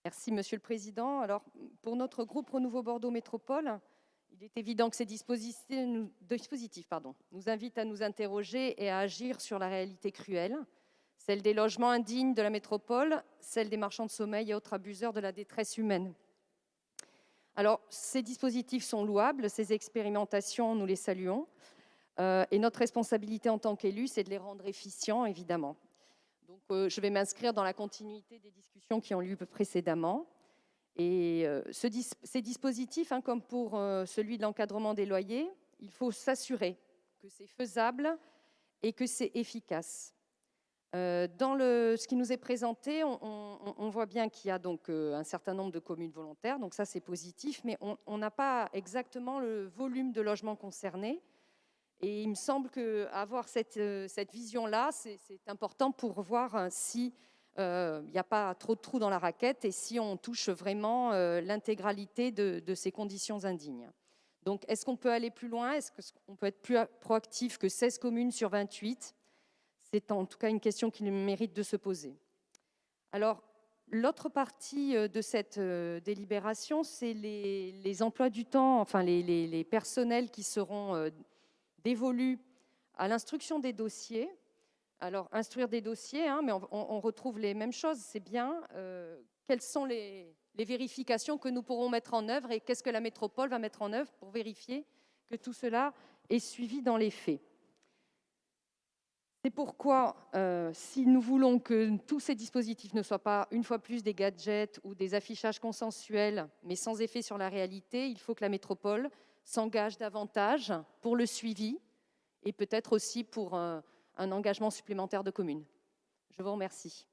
Merci, Monsieur le Président. Alors, pour notre groupe Renouveau Bordeaux Métropole, il est évident que ces dispositifs nous invitent à nous interroger et à agir sur la réalité cruelle, celle des logements indignes de la métropole, celle des marchands de sommeil et autres abuseurs de la détresse humaine. Alors, ces dispositifs sont louables, ces expérimentations, nous les saluons, et notre responsabilité en tant qu'élus, c'est de les rendre efficients, évidemment. Donc, je vais m'inscrire dans la continuité des discussions qui ont lieu précédemment. Et ces dispositifs, comme pour celui de l'encadrement des loyers, il faut s'assurer que c'est faisable et que c'est efficace. Dans ce qui nous est présenté, on voit bien qu'il y a donc un certain nombre de communes volontaires, donc ça c'est positif, mais on n'a pas exactement le volume de logements concernés. Et il me semble qu'avoir cette vision-là, c'est important pour voir si il n'y a pas trop de trous dans la raquette et si on touche vraiment l'intégralité de ces conditions indignes. Donc, est-ce qu'on peut aller plus loin? Est-ce qu'on peut être plus proactif que 16 communes sur 28? C'est en tout cas une question qui mérite de se poser. Alors, l'autre partie de cette délibération, c'est les emplois du temps, enfin les personnels qui seront dévolus à l'instruction des dossiers. Alors, instruire des dossiers, mais on retrouve les mêmes choses, c'est bien. Quelles sont les vérifications que nous pourrons mettre en œuvre et qu'est-ce que la métropole va mettre en œuvre pour vérifier que tout cela est suivi dans les faits? C'est pourquoi, si nous voulons que tous ces dispositifs ne soient pas, une fois plus, des gadgets ou des affichages consensuels, mais sans effet sur la réalité, il faut que la métropole s'engage davantage pour le suivi et peut-être aussi pour un engagement supplémentaire de communes. Je vous remercie.